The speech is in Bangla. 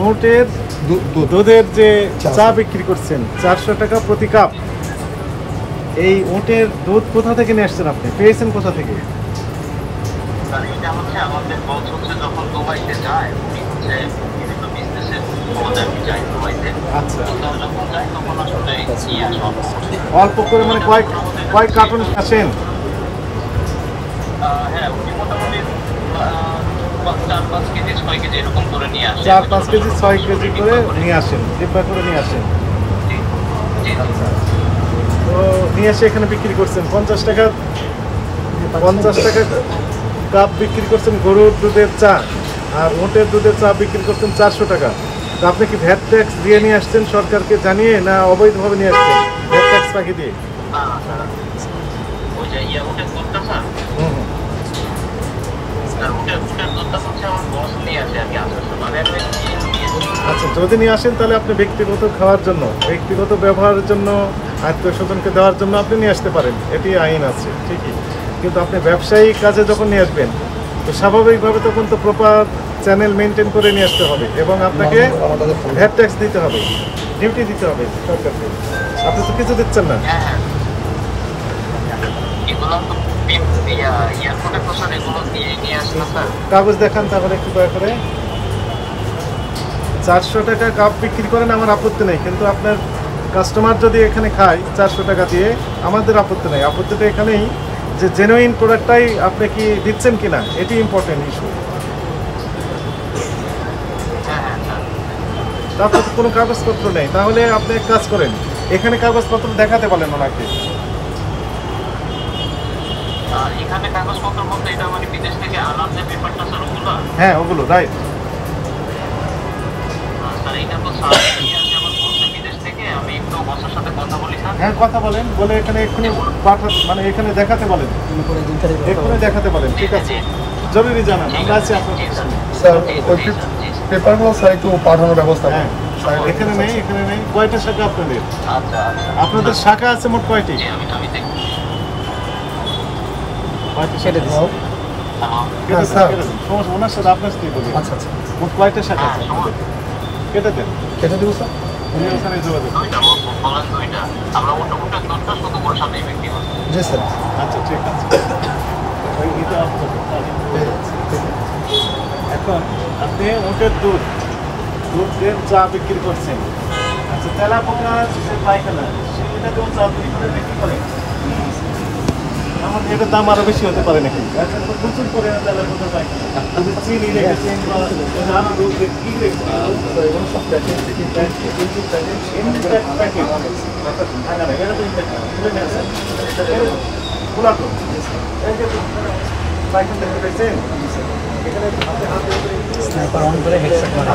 উটের দুধের যে চা বিক্রি করছেন 400 টাকা প্রতি কাপ, এই উটের দুধ কোথা থেকে নিয়ে আসছেন আপনি, পেয়েছেন কোথা থেকে? এটা হচ্ছে আমাদের বস হচ্ছে যখন দুবাইতে যায়, উনি হচ্ছে বিভিন্ন বিজনেসের খোঁজে যায় দুবাইতে। আচ্ছা, যখন যায় তখন আসলে নিয়ে আসা অল্প করে মানে কয় কার্টুন আসেন? হ্যাঁ, উনি মোটামুটি 4-5 কেজি 6 কেজি এরকম করে নিয়ে আসে। 4-5 কেজি 6 কেজি করে নিয়ে আসেন, ডিব্বা করে নিয়ে আসেন। আচ্ছা, তো নিয়ে এসে এখানে বিক্রি করছেন 50 টাকা কাপ বিক্রি করছেন গরুর দুধের চা, আর উটের দুধের চা বিক্রি করছেন 400 টাকা। তো আপনি কি ভ্যাট ট্যাক্স দিয়ে নিয়ে আসছেন সরকারকে জানিয়ে, না অবৈধভাবে নিয়ে আসছেন ভ্যাট ট্যাক্স ফাঁকি দিয়ে? ওই যে উটের দুধটা স্যার, উটের দুধটা হচ্ছে আমার বস নিয়ে আসে আর কি, আসার সময় আচ্ছা, যদি নিয়ে আসেন তাহলে আপনি ব্যক্তিগত খাওয়ার জন্য, ব্যক্তিগত ব্যবহারের জন্য, আত্মীয় স্বজনকে দেওয়ার জন্য আপনি নিয়ে আসতে পারেন, এটি আইন আছে ঠিকই। কিন্তু আপনি ব্যবসায়িক কাজে যখন নিয়ে আসবেন, তো স্বাভাবিকভাবে তখন তো প্রপার চ্যানেল মেনটেন করে নিয়ে আসতে হবে এবং আপনাকে ভ্যাট ট্যাক্স দিতে হবে, ডিউটি দিতে হবে সরকারকে। আপনি তো কিছু দিচ্ছেন না। কাগজ দেখান তাহলে একটু দয়া করে। 400 টাকা কাপ বিক্রি করেন, আমার আপত্তি নেই, কিন্তু আপনার কাস্টমার যদি এখানে খায় 400 টাকা দিয়ে, আমাদের আপত্তি নেই। আপত্তিটা এখানেই যে জেনুইন প্রোডাক্টটাই আপনি কি দিচ্ছেন কিনা, এটি ইম্পর্টেন্ট ইস্যু। তারপর কোনো কাগজপত্র নেই, তাহলে আপনি এক কাজ করেন, এখানে কাগজপত্র দেখাতে বলেন ওনাকে। এখানে কাগজপত্র বলতে এটা মানে বিদেশ থেকে আনার যে পেপারটা স্যার ওগুলো? হ্যাঁ, ওগুলো রাইট। স্যার এটা তো স্যার নিয়ে আসে আমার বসে বিদেশ থেকে, আমি একটু বসের সাথে কথা বলি স্যার। হ্যাঁ, কথা বলেন, বলে এখানে এক্ষুনি মানে এখানে দেখাতে বলেন, এক্ষুনি দেখাতে বলেন। ঠিক আছে, জরুরি জানান, আমরা আছি আপনার স্যার। ওই পেপারগুলো স্যার একটু পাঠানোর ব্যবস্থা। হ্যাঁ, এখানে নেই, এখানে নেই। কয়টা শাখা আপনাদের? আচ্ছা, আপনাদের শাখা আছে মোট কয়টি? আমি দেখি। কয়টি শাখা আছে? সমস্যা ওনার সাথে আপনার সাথে বলি। আচ্ছা আচ্ছা, মোট কয়টা শাখা আছে? কেটে দেন, কেটে দেবো স্যার। উনি ওখানে যোগাযোগ। আমরা মোটামুটি দুধটা শুধু ওর সাথেই বিক্রি করি। জি স্যার। আচ্ছা, ঠিক আছে। এটা এখন আপনি উটের দুধের চা বিক্রি করছেন। আচ্ছা, তেলা পোকার যে পায়খানা, সেটা যেমন চা বিক্রি করে বিক্রি করেন, আমাদের এটার দাম আরো বেশি হতে পারে নাকি? আচ্ছা, তো প্রচুর পরিমাণে তেলা পোকার পায়খানা, যদি চিনি রেখেছেন বা নাম দুধ কি রেখেছেন, সব প্যাকেট থেকে প্যাকেট খোলা তো পায়খানা দেখতে পেয়েছেন? এখানে হাতে স্নাইপার অন করে হেডশট মারা।